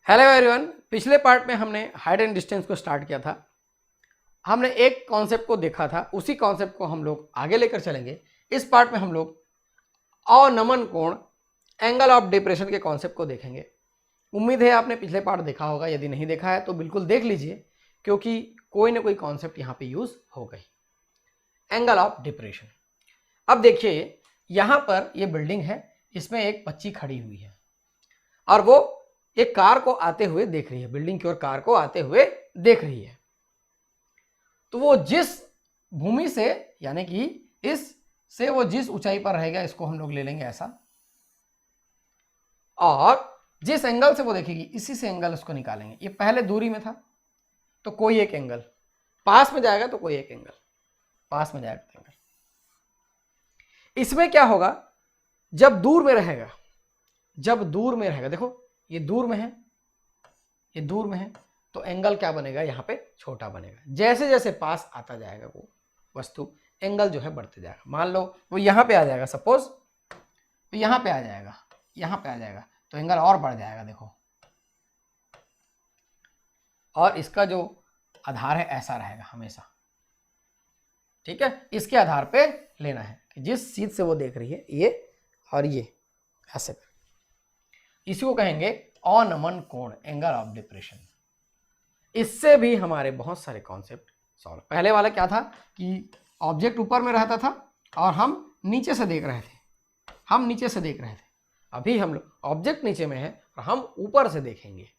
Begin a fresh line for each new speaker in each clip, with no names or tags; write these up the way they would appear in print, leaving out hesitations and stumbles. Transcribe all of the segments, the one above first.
Hello everyone, पिछले part में हमने हाइट एंड डिस्टेंस को स्टार्ट किया था। हमने एक कॉन्सेप्ट को देखा था, उसी कॉन्सेप्ट को हम लोग आगे लेकर चलेंगे। इस पार्ट में हम लोग अवनमन कोण, एंगल ऑफ डिप्रेशन के कॉन्सेप्ट को देखेंगे। उम्मीद है आपने पिछले पार्ट देखा होगा, यदि नहीं देखा है तो बिल्कुल देख लीजिए, क्योंकि कोई ना कोई कॉन्सेप्ट यहाँ पे यूज हो गई। Angle of depression. अब देखिए, यहाँ पर ये बिल्डिंग है, इसमें एक बच्ची खड़ी हुई है और वो एक कार को आते हुए देख रही है, बिल्डिंग की ओर कार को आते हुए देख रही है। तो वो जिस भूमि से, यानी कि इस से वो जिस ऊंचाई पर रहेगा, इसको हम लोग ले लेंगे ऐसा, और जिस एंगल से वो देखेगी इसी से एंगल उसको निकालेंगे। ये पहले दूरी में था तो कोई एक एंगल, पास में जाएगा तो कोई एक एंगल, पास में जाएगा तो एंगल। इसमें क्या होगा, जब दूर में रहेगा, देखो ये दूर में है, ये दूर में है, तो एंगल क्या बनेगा, यहां पे छोटा बनेगा। जैसे जैसे पास आता जाएगा वो वस्तु, एंगल जो है बढ़ते जाएगा। मान लो वो यहां पे आ जाएगा, सपोज तो यहां पे आ जाएगा, यहां पे आ जाएगा, तो एंगल और बढ़ जाएगा, देखो। और इसका जो आधार है ऐसा रहेगा हमेशा, ठीक है। इसके आधार पे लेना है कि जिस चीज से वो देख रही है, ये और ये ऐसे, इसी को कहेंगे अवनमन कोण, एंगल ऑफ डिप्रेशन। इससे भी हमारे बहुत सारे कॉन्सेप्ट सॉल्व। पहले वाला क्या था कि ऑब्जेक्ट ऊपर में रहता था और हम नीचे से देख रहे थे, अभी हम लोग ऑब्जेक्ट नीचे में है और हम ऊपर से देखेंगे,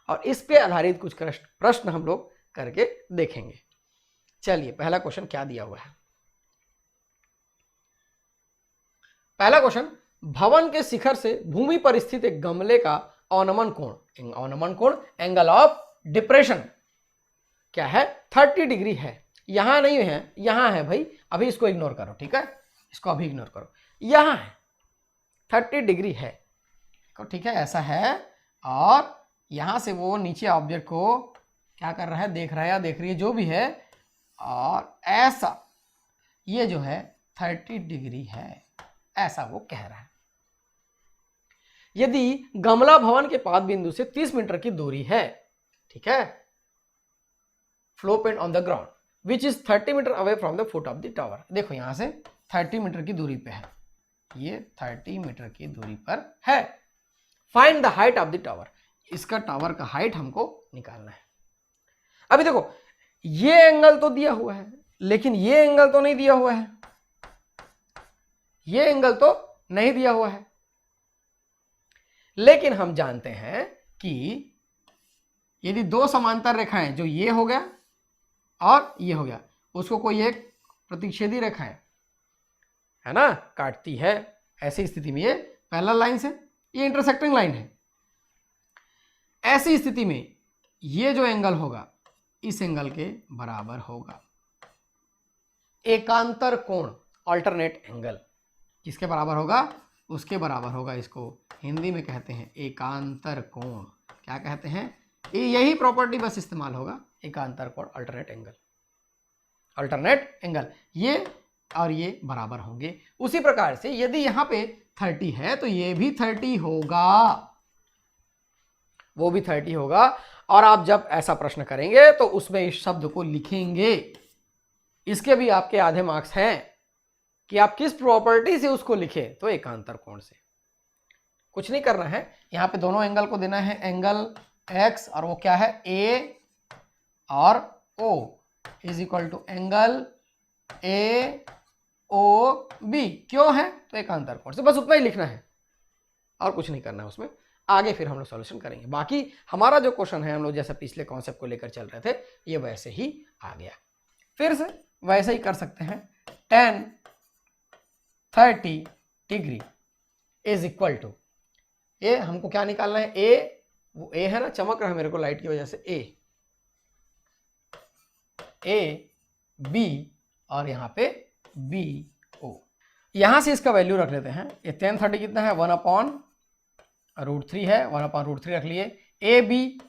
और इस पे आधारित कुछ प्रश्न हम लोग करके देखेंगे। चलिए, पहला क्वेश्चन क्या दिया हुआ है। पहला क्वेश्चन, भवन के शिखर से भूमि पर स्थित एक गमले का अवनमन कोण, एंगल ऑफ डिप्रेशन क्या है, 30 डिग्री है। यहां नहीं है, यहां है भाई, अभी इसको इग्नोर करो, ठीक है, इसको अभी इग्नोर करो। यहां है, 30 डिग्री है, ठीक है, ऐसा है। और यहां से वो नीचे ऑब्जेक्ट को क्या कर रहा है, देख रहा है या देख रही है, जो भी है, और ऐसा ये जो है 30 डिग्री है, ऐसा वो कह रहा है। यदि गमला भवन के पाद बिंदु से 30 मीटर की दूरी है, ठीक है, flow paint on the ground which is 30 metre away from the foot of the tower. देखो यहां से 30 मीटर की दूरी पे है, ये 30 मीटर की दूरी पर है। Find the height of the tower, इसका टावर का हाइट हमको निकालना है। अभी देखो, ये एंगल तो दिया हुआ है, लेकिन ये एंगल तो नहीं दिया हुआ है, ये एंगल तो नहीं दिया हुआ है। लेकिन हम जानते हैं कि यदि दो समांतर रेखाएं, जो ये हो गया और ये हो गया, उसको कोई एक प्रतिच्छेदी रेखा है ना, काटती है, ऐसी स्थिति में ये पैरेलल लाइन से, ये इंटरसेक्टिंग लाइन है। ऐसी स्थिति में ये जो एंगल होगा इस एंगल के बराबर होगा। एकांतर कोण, अल्टरनेट एंगल, किसके बराबर होगा, उसके बराबर होगा। इसको हिंदी में कहते हैं एकांतर कोण। क्या कहते हैं, यही प्रॉपर्टी बस इस्तेमाल होगा, एकांतर कोण, अल्टरनेट एंगल, ये और ये बराबर होंगे। उसी प्रकार से यदि यहां पे 30 है तो ये भी 30 होगा, वो भी 30 होगा। और आप जब ऐसा प्रश्न करेंगे तो उसमें इस शब्द को लिखेंगे। इसके भी आपके आधे मार्क्स हैं कि आप किस प्रॉपर्टी से उसको लिखे, तो एकांतर कोण से। कुछ नहीं करना है, यहां पे दोनों एंगल को देना है एंगल x, और वो क्या है, a और o is equal to angle AOB। क्यों है, तो एकांतर कोण से, बस उतना ही लिखना है और कुछ नहीं करना है उसमें। आगे फिर हम लोग सॉल्यूशन करेंगे। बाकी हमारा जो क्वेश्चन है, हम लोग जैसे पिछले कॉन्सेप्ट को लेकर चल रहे थे, ये वैसे ही आ गया। फिर से वैसे ही कर सकते हैं। tan 30 degree is equal to, ये हमको क्या निकालना है, ए, वो ए है ना, चमक रहा है मेरे को लाइट की वजह से, ए बी और यहाँ पे बी ओ। यहां से इसका वैल्यू रख लेते हैं। ये tan 30 कितना है, 1/√3 है, 1/√3 रख लिए। ए बी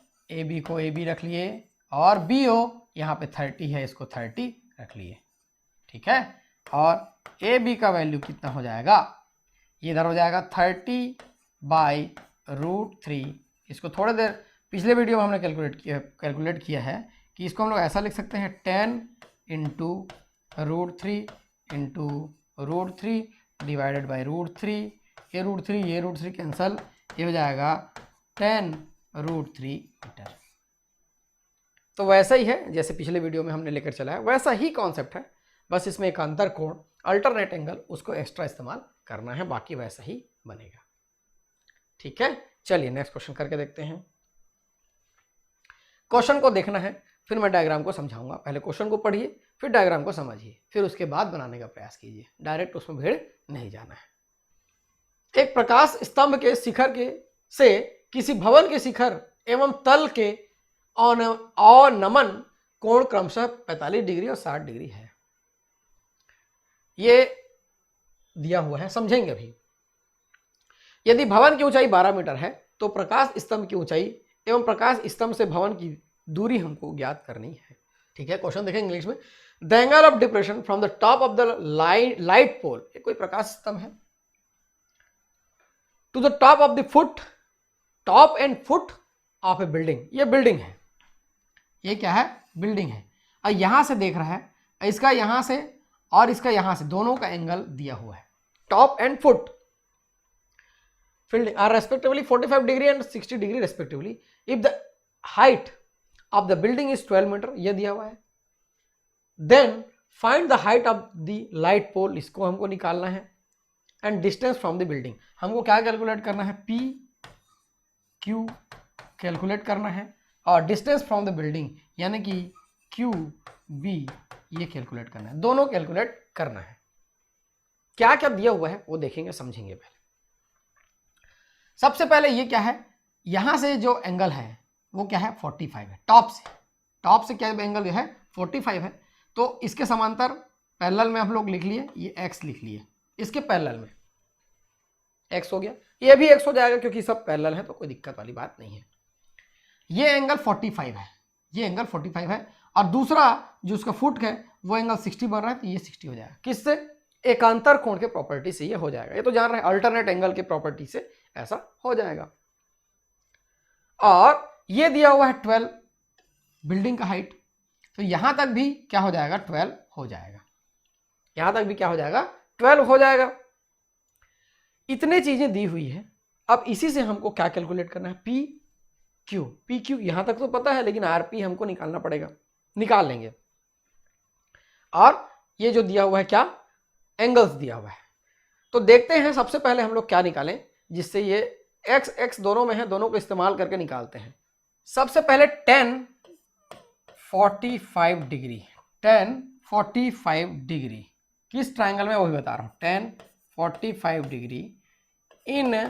को ए बी रख लिए, और बी ओ यहाँ पे 30 है, इसको 30 रख लिए, ठीक है। और ए बी का वैल्यू कितना हो जाएगा, ये इधर हो जाएगा 30/√3 इसको थोड़ा देर पिछले वीडियो में हमने कैलकुलेट किया है कि इसको हम लोग ऐसा लिख सकते हैं 10 इंटू √3 इंटू √3 डिवाइडेड बाई √3, ये √3 कैंसल, ये हो जाएगा 10 √3 मीटर। तो वैसा ही है जैसे पिछले वीडियो में हमने लेकर चला है, वैसा ही कॉन्सेप्ट है, बस इसमें एक अंतर कोण अल्टरनेट एंगल उसको एक्स्ट्रा इस्तेमाल करना है, बाकी वैसा ही बनेगा। ठीक है, चलिए नेक्स्ट क्वेश्चन करके देखते हैं। क्वेश्चन को देखना है, फिर मैं डायग्राम को समझाऊंगा। पहले क्वेश्चन को पढ़िए, फिर डायग्राम को समझिए, फिर उसके बाद बनाने का प्रयास कीजिए, डायरेक्ट उसमें भीड़ नहीं जाना है। एक प्रकाश स्तंभ के शिखर के से किसी भवन के शिखर एवं तल के अवनमन कोण क्रमशः 45 डिग्री और 60 डिग्री है। ये दिया हुआ है, समझेंगे अभी। यदि भवन की ऊंचाई 12 मीटर है तो प्रकाश स्तंभ की ऊंचाई एवं प्रकाश स्तंभ से भवन की दूरी हमको ज्ञात करनी है। ठीक है, क्वेश्चन देखें इंग्लिश में। The angle of depression from the top of the light pole, कोई प्रकाश स्तंभ है, to the top of the foot, top and foot of a building, ये बिल्डिंग है, ये क्या है, बिल्डिंग है। और यहां से देख रहा है, इसका यहां से और इसका यहां से, दोनों का एंगल दिया हुआ है, top and foot are respectively 45 degree and 60 degree respectively if the height of the building is 12 meter, ये दिया हुआ है। then find the height of the light pole, इसको हमको निकालना है, and distance from the building, हमको क्या कैलकुलेट करना है, P Q कैलकुलेट करना है, और distance from the building यानी कि Q B ये कैलकुलेट करना है, दोनों कैलकुलेट करना है। क्या क्या दिया हुआ है वो देखेंगे, समझेंगे। पहले सबसे पहले ये क्या है, यहां से जो एंगल है वो क्या है, 45 है। टॉप से क्या एंगल है, 45 है। तो इसके समांतर पैरेलल में हम लोग लिख लिए, ये x लिख लिए, इसके पैरेलल में x हो गया, ये भी x हो जाएगा क्योंकि सब पैरेलल है, तो कोई दिक्कत वाली बात नहीं है। ये एंगल 45 है, ये एंगल 45 है, और दूसरा जो उसका फुट है वो एंगल 60 बन रहा है, तो ये 60 हो जाएगा। किससे, एकांतर कोण के प्रॉपर्टी से ये हो जाएगा। ये तो जान रहे हैं, अल्टरनेट एंगल के प्रॉपर्टी से ऐसा हो जाएगा। और ये दिया हुआ है 12 बिल्डिंग का हाइट, तो यहां तक भी क्या हो जाएगा, 12 हो जाएगा, यहां तक भी क्या हो जाएगा, 12 हो जाएगा। इतने चीजें दी हुई है। अब इसी से हमको क्या कैलकुलेट करना है, पी क्यू यहां तक तो पता है, लेकिन आरपी हमको निकालना पड़ेगा, निकाल लेंगे। और ये जो दिया हुआ है क्या, एंगल्स दिया हुआ है। तो देखते हैं सबसे पहले हम लोग क्या निकालें, जिससे ये x दोनों में है, दोनों को इस्तेमाल करके निकालते हैं। सबसे पहले 10 45 डिग्री, 10 45 डिग्री किस ट्रायंगल में वो भी बता रहा हूं, 10 45 डिग्री इन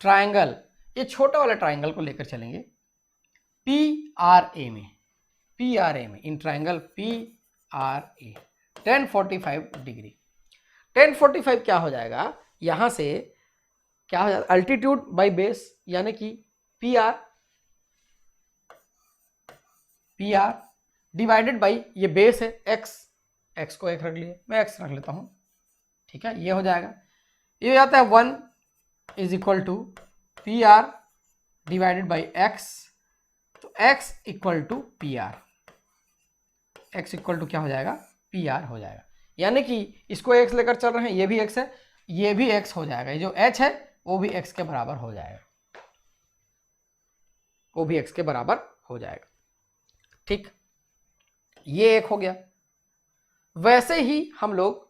ट्रायंगल, ये छोटा वाला ट्रायंगल को लेकर चलेंगे PRA में, इन ट्रायंगल PRA 10 45 डिग्री। 10 45 क्या हो जाएगा, यहां से क्या हो जाएगा, अल्टीट्यूड बाई बेस यानी कि PR डिवाइडेड बाई ये बेस है x को 1 रख लिए, मैं x रख लेता हूं। ठीक है, ये हो जाएगा, ये आता है 1 is equal to PR divided by x, तो x equal to PR, x equal to क्या हो जाएगा, PR हो जाएगा। यानी कि इसको x लेकर चल रहे हैं, ये भी x है, ये भी x हो जाएगा, ये जो h है वो भी x के बराबर हो जाएगा, वो भी x के बराबर हो जाएगा। ठीक, ये एक हो गया। वैसे ही हम लोग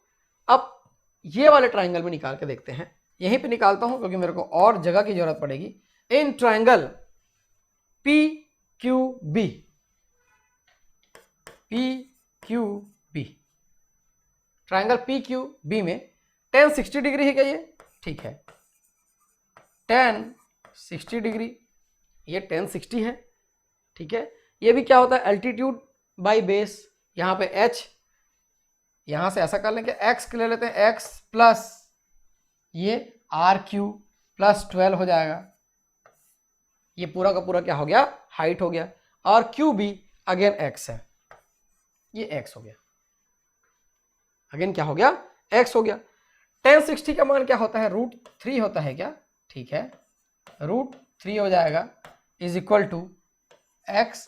अब ये वाले ट्रायंगल में निकाल के देखते हैं, यहीं पे निकालता हूं क्योंकि मेरे को और जगह की जरूरत पड़ेगी। In triangle PQB, triangle PQB में 10 60 डिग्री है क्या ये, ठीक है, 10 60 डिग्री, ये 10 60 है। ठीक है, ये भी क्या होता है, एल्टीट्यूड बाई बेस, यहां पे h, यहां से ऐसा कर लेंगे, x ले लेते हैं, x प्लस ये RQ प्लस 12 हो जाएगा, ये पूरा का पूरा क्या हो गया, हाइट हो गया, और QB अगेन x है, ये x हो गया, अगेन क्या हो गया, x हो गया। 10 60 का मान क्या होता है, √3 होता है क्या, ठीक है, 3 हो जाएगा is equal to x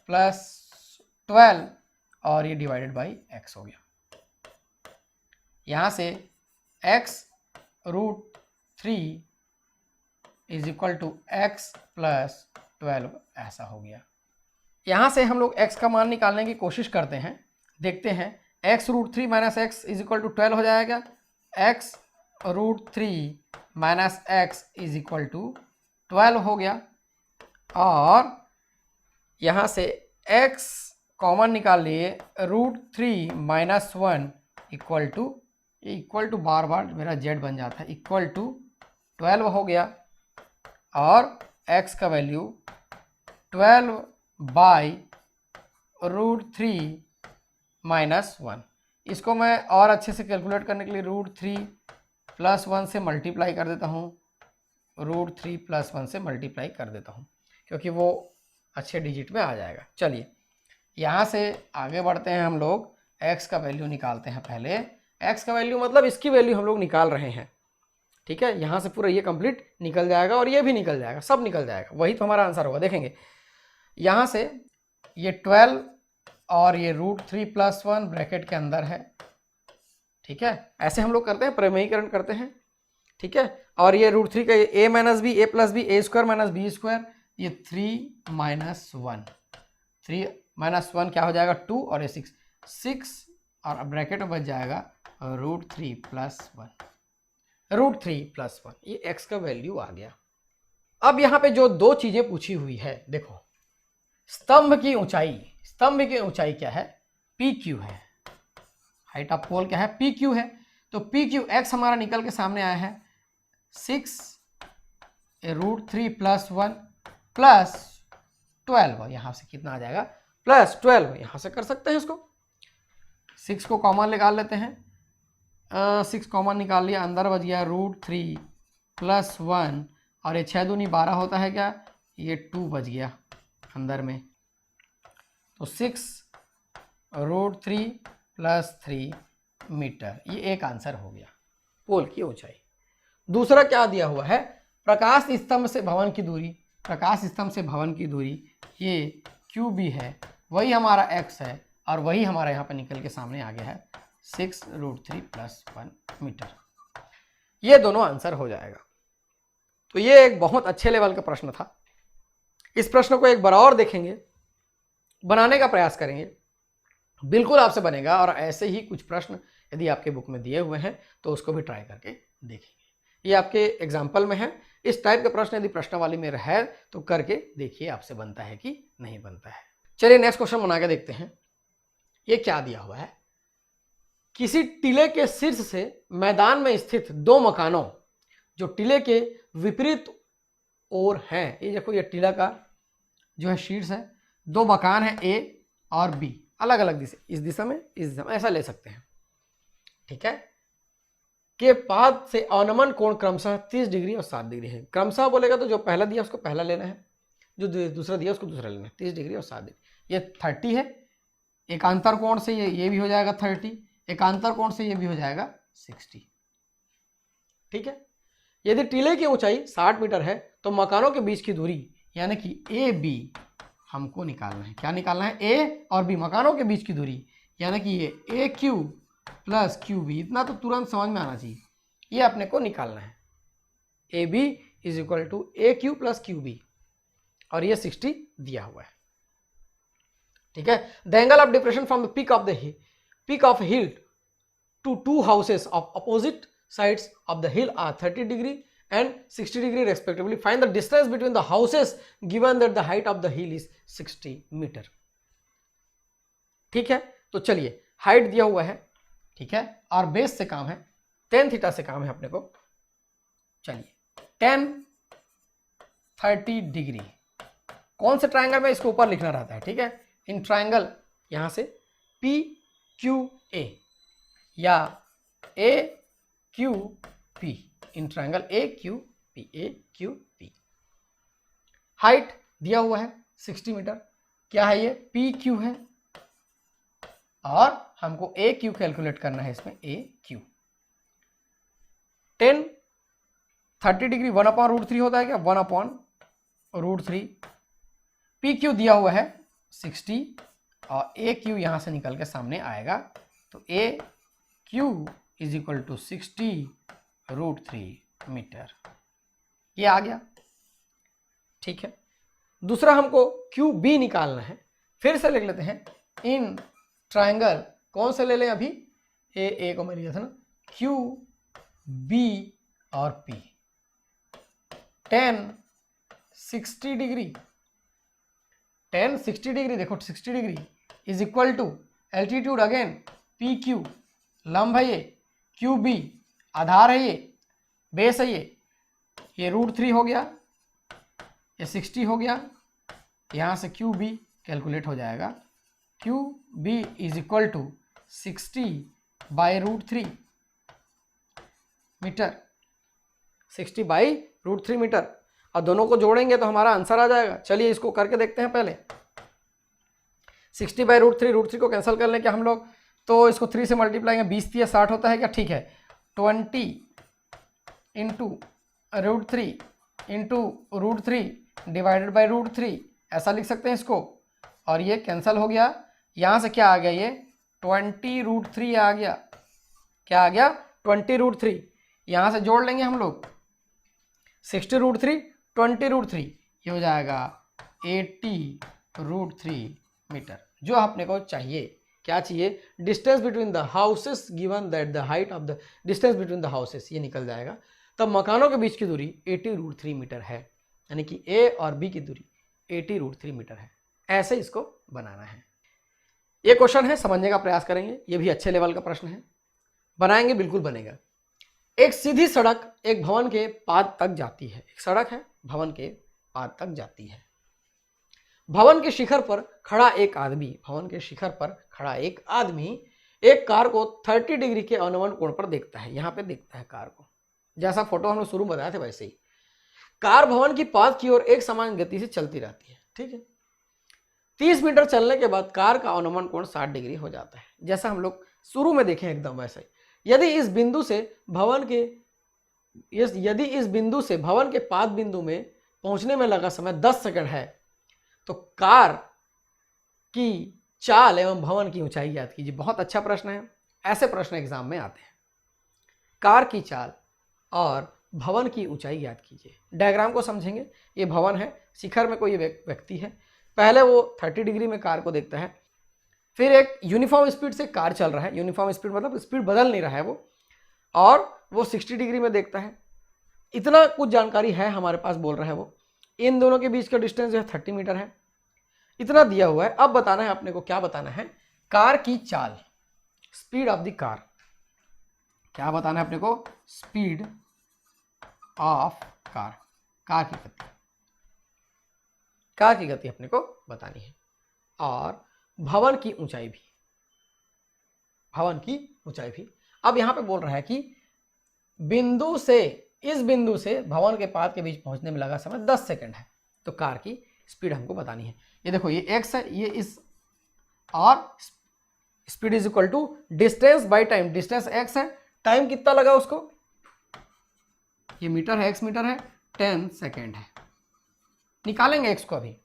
plus 12 और ये डिवाइडेड बाई x हो गया। यहां से x root 3 is equal to x plus 12 ऐसा हो गया। यहां से हम लोग x का मान निकालने की कोशिश करते हैं, देखते हैं। x root 3 minus x is equal to 12 हो जाएगा। x root 3 minus x is equal to 12 हो गया। और यहां से x कॉमन निकाल लिए, रूट 3 माइनस 1 इक्वल टू बार बार मेरा z बन जाता है, इक्वल टू 12 हो गया। और x का वैल्यू 12 बाई रूट 3 माइनस 1। इसको मैं और अच्छे से कैलकुलेट करने के लिए रूट 3 प्लस 1 से मल्टीप्लाई कर देता हूँ, रूट 3 प्लस 1 से मल्टीप्लाई कर देता हूँ, क्योंकि वो अच्छे डिजिट में आ जाएगा। चलिए यहाँ से आगे बढ़ते हैं, हम लोग x का वैल्यू निकालते हैं। पहले x का वैल्यू मतलब इसकी वैल्यू हम लोग निकाल रहे हैं, ठीक है। यहाँ से पूरा ये कंप्लीट निकल जाएगा और ये भी निकल जाएगा, सब निकल जाएगा, वही तो हमारा आंसर होगा। देखेंगे यहाँ से ये 12 और ये रूट 3 प्लस 1 ब्रैकेट के अंदर है, ठीक है। ऐसे हम लोग करते हैं, प्रमेयीकरण करते हैं, ठीक है। और ये रूट 3 का a minus b, a plus b, a square minus b square, ये 3 माइनस 1, 3 माइनस 1 क्या हो जाएगा 2 और ये 6 और ब्रैकेट में बच जाएगा रूट 3 प्लस 1, रूट 3 प्लस 1। ये x का वैल्यू आ गया। अब यहाँ पे जो दो चीजें पूछी हुई है, देखो स्तंभ की ऊंचाई क्या है, PQ है, हाइट ऑफ पोल क्या है, PQ है। तो PQ x हमारा निकल के सामने आया है 6 रूट 3 प्लस 1 प्लस 12, यहां से कितना आ जाएगा प्लस 12, यहां से कर सकते हैं इसको। 6 को कॉमन निकाल लेते हैं, 6 कॉमन निकाल लिया, अंदर बच गया रूट 3 प्लस 1 और ये 6 दूनी 12 होता है क्या, ये 2 बच गया अंदर में। तो 6 रूट 3 प्लस 3 मीटर, ये एक आंसर हो गया पोल की ऊंचाई। दूसरा क्या दिया हुआ है, प्रकाश स्तंभ से भवन की दूरी, ये QB है, वही हमारा x है और वही हमारा यहाँ पे निकल के सामने आ गया है 6 रूट 3 प्लस 1 मीटर। ये दोनों आंसर हो जाएगा। तो ये एक बहुत अच्छे लेवल का प्रश्न था। इस प्रश्न को एक बार और देखेंगे, बनाने का प्रयास करेंगे, बिल्कुल आपसे बनेगा। और ऐसे ही कुछ प्रश्न यदि आपके बुक में दिए हुए हैं तो उसको भी ट्राई करके देखेंगे। ये आपके एग्जाम्पल में है। इस टाइप का प्रश्न यदि प्रश्नावली में है तो करके देखिए आपसे बनता है कि नहीं बनता है। चलिए नेक्स्ट क्वेश्चन बना के देखते हैं। ये क्या दिया हुआ है, किसी टीले के शीर्ष से मैदान में स्थित दो मकानों जो टीले के विपरीत ओर हैं, ये देखो ये टीला का जो है शीर्ष है, दो मकान है A और B, अलग अलग दिशा, इस दिशा में ऐसा ले सकते हैं, ठीक है। के पाद से अवनमन कोण क्रमशः 30 डिग्री और 7 डिग्री है। क्रमशः बोलेगा तो जो पहला दिया उसको पहला लेना है, जो दूसरा दिया उसको दूसरा लेना है। 30 डिग्री और 7 डिग्री, ये 30 है। एकांतर कोण से ये भी हो जाएगा 30, एकांतर कोण से ये भी हो जाएगा 60, ठीक है। यदि टीले की ऊंचाई 60 मीटर है तो मकानों के बीच की दूरी यानी कि AB हमको निकालना है। क्या निकालना है, A और B मकानों के बीच की दूरी, यानी कि ये AQ प्लस QB, इतना तो तुरंत समझ में आना चाहिए, ये अपने को निकालना है। AB is equal to AQ plus QB और ये 60 दिया हुआ है, ठीक है। The angle of depression from the peak of hill to two houses of opposite sides of the hill are 30 degree and 60 degree respectively. Find the distance between the houses given that the height of the hill is 60 meter. ठीक है, तो चलिए height दिया हुआ है, ठीक है, और बेस से काम है, tan थीटा से काम है अपने को। चलिए tan 30 डिग्री कौन से ट्रायंगल में, इसको ऊपर लिखना रहता है, ठीक है। इन ट्रायंगल यहां से PQA या AQP, in triangle AQP। Height दिया हुआ है 60 मीटर, क्या है ये PQ है और हमको AQ कैलकुलेट करना है इसमें, AQ। tan 30 डिग्री 1/√3 होता है क्या, 1/, √3, पी क्यू दिया हुआ है 60 और ए क्यू यहाँ से निकल के सामने आएगा, तो A Q is equal to 60 √3 metre, ये आ गया। ठीक है, दूसरा हमको क्यू बी निकालना है, फिर से लिख लेते हैं इन ट्राइंगल, कौन से ले लें अभी, ए को मैं लिया था ना, क्यू बी और P, tan 60 degree, tan 60 degree, देखो 60 degree is equal to altitude again P Q, लंब है ये, क्यू बी आधार है ये, बेस है ये √3 हो गया, ये 60 हो गया, यहाँ से क्यू बी कैलकुलेट हो जाएगा, Q B is equal to 60 by √3 metre, 60 by √3 metre, और दोनों को जोड़ेंगे तो हमारा आंसर आ जाएगा। चलिए इसको करके देखते हैं पहले। 60 बाई √3 को कैंसिल कर लें क्या हम लोग, तो इसको 3 से मल्टीप्लाई करेंगे, 20 या 60 होता है क्या, ठीक है, 20 इंटू √3 इंटू √3 डिवाइडेड बाई √3, ऐसा लिख सकते हैं इसको, और ये कैंसिल हो गया, यहाँ से क्या आ गया, ये 20 √3 आ गया, क्या आ गया 20 √3, यहाँ से जोड़ लेंगे हम लोग 60 √3 20 √3, ये हो जाएगा 80 √3 मीटर, जो आपने को चाहिए। क्या चाहिए, distance between the houses given that the height of the distance between the houses, ये निकल जाएगा, तब मकानों के बीच की दूरी 80 √3 मीटर है, यानी कि ए और बी की दूरी 80 √3 मीटर है। ऐसे इसको बनाना है। ये क्वेश्चन है, समझने का प्रयास करेंगे, ये भी अच्छे लेवल का प्रश्न है, बनाएंगे बिल्कुल बनेगा। एक सीधी सड़क एक भवन के पाद तक जाती है, एक सड़क है भवन के पाद तक जाती है, भवन के शिखर पर खड़ा एक आदमी, भवन के शिखर पर खड़ा एक आदमी एक कार को 30 डिग्री के अनुवन कोण पर देखता है, यहाँ पे देखता है कार को, जैसा फोटो हम लोग शुरू में बताए थे वैसे ही। कार भवन की पाद की ओर एक समान गति से चलती रहती है, ठीक है। 30 मीटर चलने के बाद कार का अनुमान कोण 60 डिग्री हो जाता है, जैसा हम लोग शुरू में देखें एकदम वैसा ही। यदि इस बिंदु से भवन के पाद बिंदु में पहुंचने में लगा समय 10 सेकंड है, तो कार की चाल एवं भवन की ऊंचाई याद कीजिए। बहुत अच्छा प्रश्न है, ऐसे प्रश्न एग्जाम में आते हैं। कार की चाल और भवन की ऊंचाई याद कीजिए। डायग्राम को समझेंगे, ये भवन है, शिखर में कोई व्यक्ति है, पहले वो 30 डिग्री में कार को देखता है, फिर एक यूनिफॉर्म स्पीड से कार चल रहा है, यूनिफॉर्म स्पीड मतलब स्पीड बदल नहीं रहा है वो, और वो 60 डिग्री में देखता है। इतना कुछ जानकारी है हमारे पास, बोल रहा है वो। इन दोनों के बीच का डिस्टेंस जो है 30 मीटर है, इतना दिया हुआ है। अब बताना है अपने को, क्या बताना है, कार की चाल, स्पीड ऑफ द कार। क्या बताना है अपने को, स्पीड ऑफ कार, कार की गति, कार की गति अपने को बतानी है, और भवन की ऊंचाई भी, भवन की ऊंचाई भी। अब यहां पे बोल रहा है कि बिंदु से, इस बिंदु से भवन के पाद के बीच पहुंचने में लगा समय 10 सेकंड है, तो कार की स्पीड हमको बतानी है। ये देखो, ये x है, ये इस, और speed is equal to distance by time, distance x है, टाइम कितना लगा उसको, ये मीटर है, x मीटर है, 10 सेकेंड है। निकालेंगे x को अभी,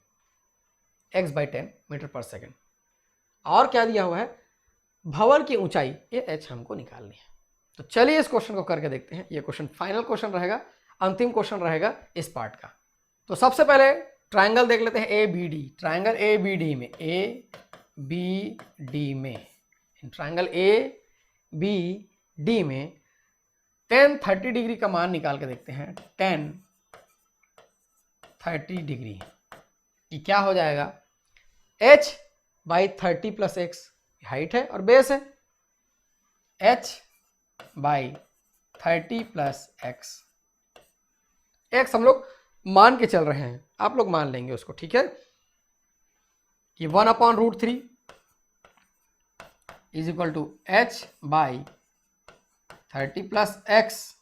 x बाई 10 मीटर पर सेकेंड। और क्या दिया हुआ है, भवन की ऊंचाई, ये h हमको निकालनी है। तो चलिए इस क्वेश्चन को करके देखते हैं। ये क्वेश्चन फाइनल क्वेश्चन रहेगा, अंतिम क्वेश्चन रहेगा इस पार्ट का। तो सबसे पहले ट्रायंगल देख लेते हैं ABD, ट्रायंगल ABD में, ABD में, ट्रायंगल ABD में tan 30 डिग्री का मान निकाल के देखते हैं। tan 30 डिग्री कि क्या हो जाएगा, h by 30 plus x, height है और बेस है, h by 30 plus x, x हम लोग मान के चल रहे हैं, आप लोग मान लेंगे उसको, ठीक है। कि 1/√3 is equal to h by 30 plus x,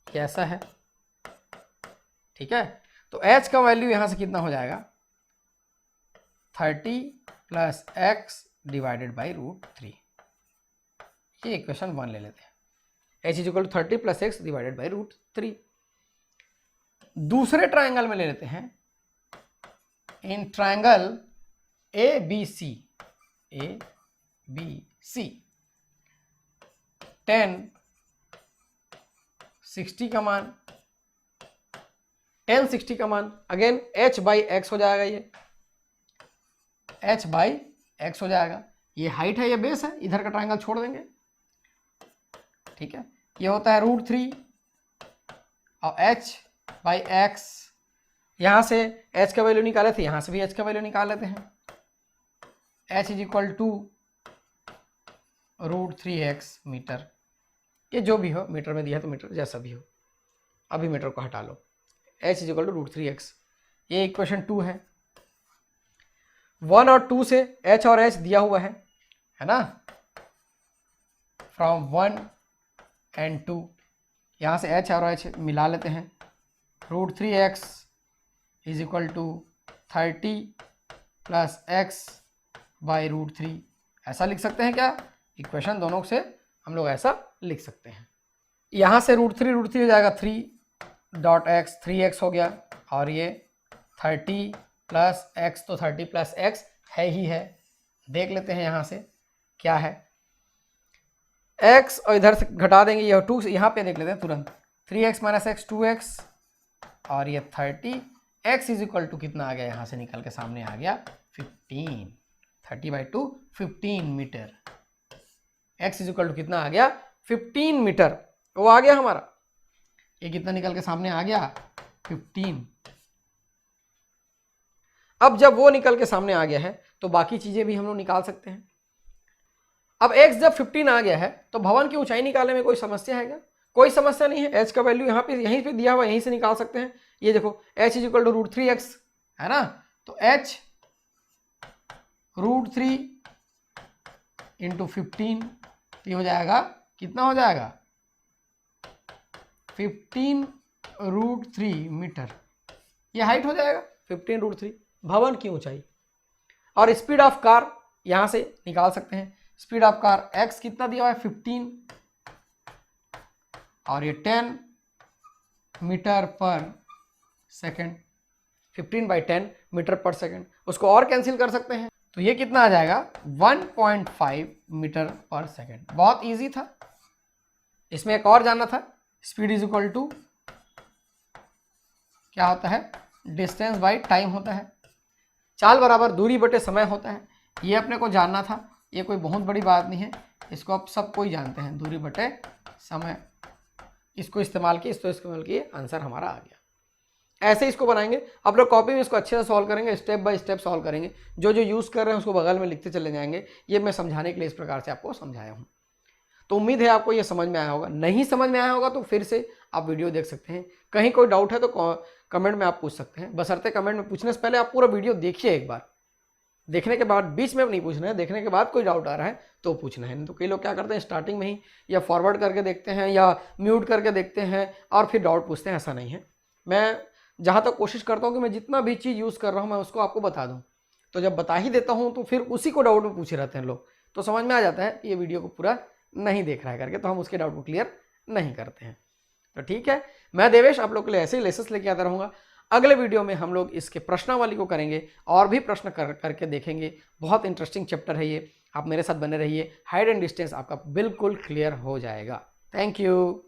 कैसा है, ठीक है। तो h का वैल्यू यहां से कितना हो जाएगा, 30 प्लस x डिवाइडेड बाई √3। ये इक्वेशन 1 ले लेते हैं, h is equal to 30 plus x divided by √3। दूसरे ट्रायंगल में ले लेते हैं, in triangle A B C, 10 60 का मान, 10 60 का मान, अगेन h बाई एक्स हो जाएगा, ये h बाई एक्स हो जाएगा। ये हाइट है, ये बेस है, इधर का ट्रायंगल छोड़ देंगे, ठीक है। ये होता है √3 और h बाई एक्स, यहां से h का वैल्यू निकाले थे, यहां से भी h का वैल्यू निकाल लेते हैं। h is equal to √3x metre, ये जो भी हो, मीटर में दिया तो मीटर, जैसा भी हो, अभी मीटर को हटा लो। h is equal to √3x, ये इक्वेशन 2 है। 1 और 2 से h और h दिया हुआ है ना, फ्रॉम 1 एंड 2, यहाँ से h और h मिला लेते हैं। √3x is equal to 30 plus x by √3, ऐसा लिख सकते हैं क्या? इक्वेशन दोनों से हम लोग ऐसा लिख सकते हैं। यहाँ से √3 हो जाएगा 3.x, 3x हो गया, और ये 30 प्लस x, तो 30 प्लस x है ही है। देख लेते हैं यहाँ से क्या है, x और इधर से घटा देंगे, ये 2, यहाँ पे देख लेते हैं तुरंत, 3x माइनस x 2x, और ये 30, x इज इक्वल टू कितना आ गया, यहाँ से निकल के सामने आ गया 15, 30/2 15 metre. x is equal to कितना आ गया, 15 मीटर, वो आ गया हमारा, ये कितना निकल के सामने आ गया, 15। अब जब वो निकल के सामने आ गया है तो बाकी चीजें भी हम लोग निकाल सकते हैं। अब x जब 15 आ गया है तो भवन की ऊंचाई निकालने में कोई समस्या है क्या? कोई समस्या नहीं है, h का वैल्यू यहाँ पे यहीं पे दिया हुआ, यहीं से निकाल सकते हैं। ये देखो h is equal to √3x है ना, तो h √3 इंटू 15, ये हो जाएगा, कितना हो जाएगा, 15 √3 मीटर, ये हाइट हो जाएगा 15 √3, भवन की ऊंचाई। और स्पीड ऑफ कार यहां से निकाल सकते हैं, स्पीड ऑफ कार x कितना दिया हुआ है, 15, और ये 10 मीटर पर सेकेंड, 15/10 मीटर पर सेकेंड। उसको और कैंसिल कर सकते हैं, तो ये कितना आ जाएगा, 1.5 मीटर पर सेकेंड। बहुत इजी था। इसमें एक और जानना था, स्पीड इज इक्वल टू क्या होता है, डिस्टेंस बाई टाइम होता है, चाल बराबर दूरी बटे समय होता है। ये अपने को जानना था, ये कोई बहुत बड़ी बात नहीं है, इसको आप सब कोई जानते हैं, दूरी बटे समय। इसको इस्तेमाल किए, इसको इस्तेमाल किए, आंसर हमारा आ गया। ऐसे इसको बनाएंगे, आप लोग कॉपी में इसको अच्छे से सॉल्व करेंगे, स्टेप बाय स्टेप सॉल्व करेंगे, जो जो यूज़ कर रहे हैं उसको बगल में लिखते चले जाएंगे। ये मैं समझाने के लिए इस प्रकार से आपको समझाया हूँ। तो उम्मीद है आपको ये समझ में आया होगा। नहीं समझ में आया होगा तो फिर से आप वीडियो देख सकते हैं। कहीं कोई डाउट है तो कमेंट में आप पूछ सकते हैं, बशर्ते कमेंट में पूछने से पहले आप पूरा वीडियो देखिए एक बार। देखने के बाद बीच में नहीं पूछना है, देखने के बाद कोई डाउट आ रहा है तो पूछना है। नहीं तो कई लोग क्या करते हैं, स्टार्टिंग में ही या फॉरवर्ड करके देखते हैं या म्यूट करके देखते हैं और फिर डाउट पूछते हैं। ऐसा नहीं है। मैं जहाँ तक कोशिश करता हूँ कि मैं जितना भी चीज़ यूज़ कर रहा हूँ मैं उसको आपको बता दूँ। तो जब बता ही देता हूँ तो फिर उसी को डाउट में पूछे रहते हैं लोग, तो समझ में आ जाता है कि ये वीडियो को पूरा नहीं देख रहा है करके, तो हम उसके डाउट को क्लियर नहीं करते हैं। तो ठीक है, मैं देवेश आप लोग के लिए ऐसे ही लेसेस लेके आता रहूँगा। अगले वीडियो में हम लोग इसके प्रश्नावली को करेंगे और भी प्रश्न करके देखेंगे। बहुत इंटरेस्टिंग चैप्टर है ये, आप मेरे साथ बने रहिए। हाइट एंड डिस्टेंस आपका बिल्कुल क्लियर हो जाएगा। Thank you.